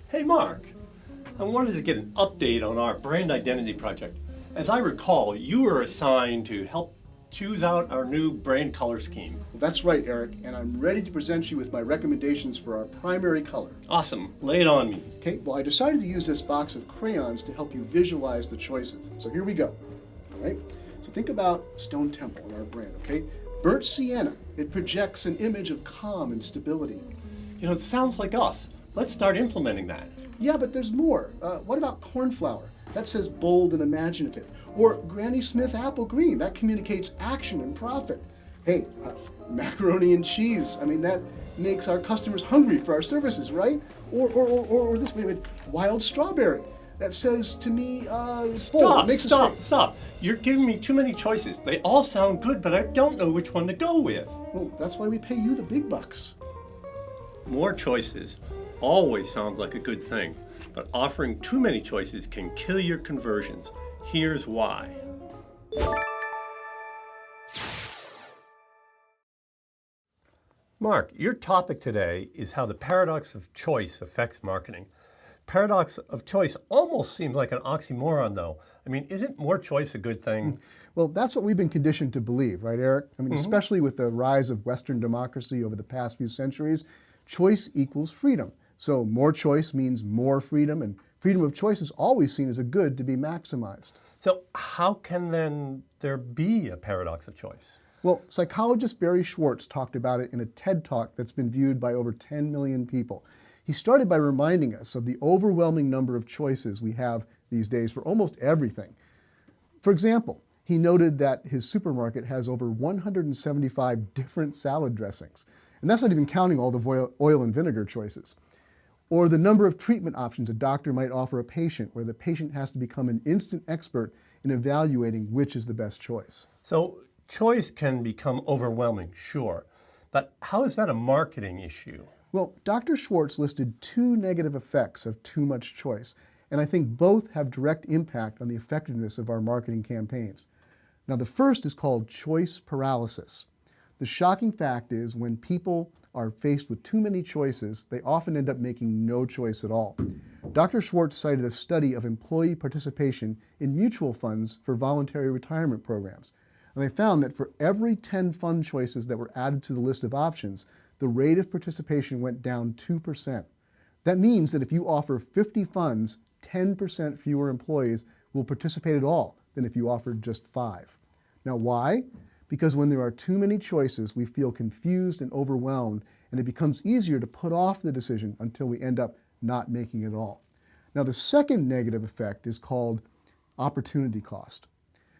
Hey Mark, I wanted to get an update on our brand identity project. As I recall, you were assigned to help choose out our new brand color scheme. Well, that's right, Eric, and I'm ready to present you with my recommendations for our primary color. Awesome, lay it on me. Okay, well, I decided to use this box of crayons to help you visualize the choices. So here we go. All right, so think about Stone Temple in our brand, okay? Burnt sienna, it projects an image of calm and stability. You know, it sounds like us. Let's start implementing that. Yeah, but there's more. What about cornflower? That says bold and imaginative. Or Granny Smith apple green, that communicates action and profit. Hey, macaroni and cheese, I mean, that makes our customers hungry for our services, right? Or this, wait a minute, wild strawberry. That says to me, Stop. You're giving me too many choices. They all sound good, but I don't know which one to go with. Well, that's why we pay you the big bucks. More choices always sounds like a good thing, but offering too many choices can kill your conversions. Here's why. Mark, your topic today is how the paradox of choice affects marketing. Paradox of choice almost seems like an oxymoron, though. I mean, isn't more choice a good thing? Well, that's what we've been conditioned to believe, right, Eric? I mean, especially with the rise of Western democracy over the past few centuries, choice equals freedom. So more choice means more freedom, and freedom of choice is always seen as a good to be maximized. So how can then there be a paradox of choice? Well, psychologist Barry Schwartz talked about it in a TED Talk that's been viewed by over 10 million people. He started by reminding us of the overwhelming number of choices we have these days for almost everything. For example, he noted that his supermarket has over 175 different salad dressings, and that's not even counting all the oil and vinegar choices. Or the number of treatment options a doctor might offer a patient, where the patient has to become an instant expert in evaluating which is the best choice. So choice can become overwhelming, sure, but how is that a marketing issue? Well, Dr. Schwartz listed two negative effects of too much choice, and I think both have direct impact on the effectiveness of our marketing campaigns. Now, the first is called choice paralysis. The shocking fact is when people are faced with too many choices, they often end up making no choice at all. Dr. Schwartz cited a study of employee participation in mutual funds for voluntary retirement programs. And they found that for every 10 fund choices that were added to the list of options, the rate of participation went down 2%. That means that if you offer 50 funds, 10% fewer employees will participate at all than if you offered just 5. Now why? Because when there are too many choices, we feel confused and overwhelmed, and it becomes easier to put off the decision until we end up not making it all. Now the second negative effect is called opportunity cost.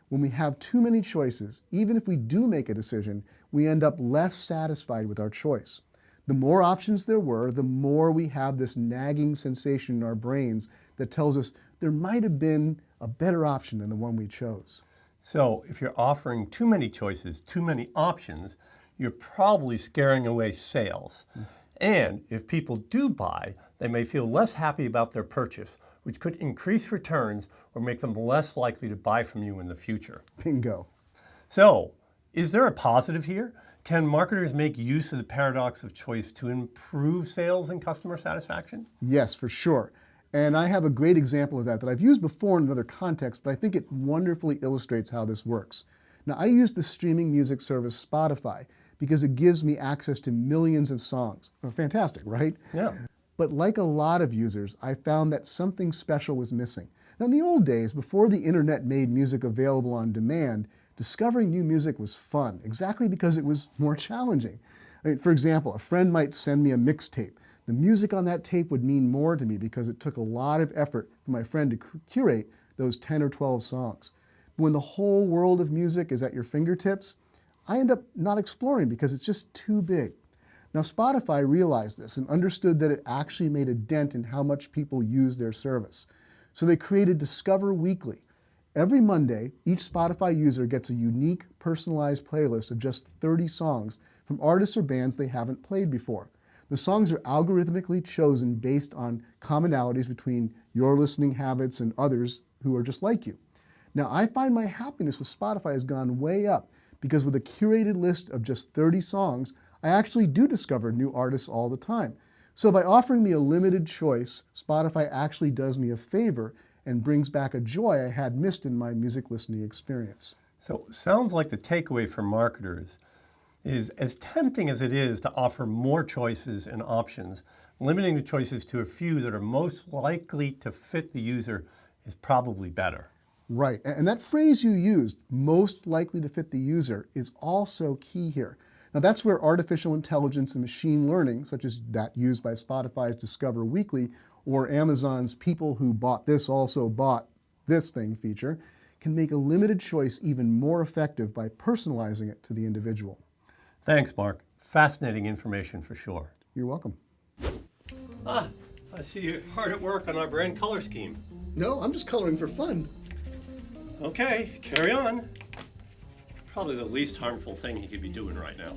When we have too many choices, even if we do make a decision, we end up less satisfied with our choice. The more options there were, the more we have this nagging sensation in our brains that tells us there might have been a better option than the one we chose. So if you're offering too many choices, too many options, you're probably scaring away sales. And if people do buy, they may feel less happy about their purchase, which could increase returns or make them less likely to buy from you in the future. Bingo. So, is there a positive here? Can marketers make use of the paradox of choice to improve sales and customer satisfaction? Yes, for sure. And I have a great example of that I've used before in another context, but I think it wonderfully illustrates how this works. Now, I use the streaming music service Spotify because it gives me access to millions of songs. Fantastic, right? Yeah. But like a lot of users, I found that something special was missing. Now, in the old days, before the internet made music available on demand, discovering new music was fun, exactly because it was more challenging. I mean, for example, a friend might send me a mixtape. The music on that tape would mean more to me because it took a lot of effort for my friend to curate those 10 or 12 songs. But when the whole world of music is at your fingertips, I end up not exploring because it's just too big. Now, Spotify realized this and understood that it actually made a dent in how much people use their service. So they created Discover Weekly. Every Monday, each Spotify user gets a unique, personalized playlist of just 30 songs from artists or bands they haven't played before. The songs are algorithmically chosen based on commonalities between your listening habits and others who are just like you. Now, I find my happiness with Spotify has gone way up because with a curated list of just 30 songs, I actually do discover new artists all the time. So by offering me a limited choice, Spotify actually does me a favor and brings back a joy I had missed in my music listening experience. So sounds like the takeaway for marketers is, as tempting as it is to offer more choices and options, limiting the choices to a few that are most likely to fit the user is probably better. Right, and that phrase you used, most likely to fit the user, is also key here. Now that's where artificial intelligence and machine learning, such as that used by Spotify's Discover Weekly or Amazon's People Who Bought This Also Bought This Thing feature, can make a limited choice even more effective by personalizing it to the individual. Thanks, Mark. Fascinating information for sure. You're welcome. I see you're hard at work on our brand color scheme. No, I'm just coloring for fun. Okay, carry on. Probably the least harmful thing he could be doing right now.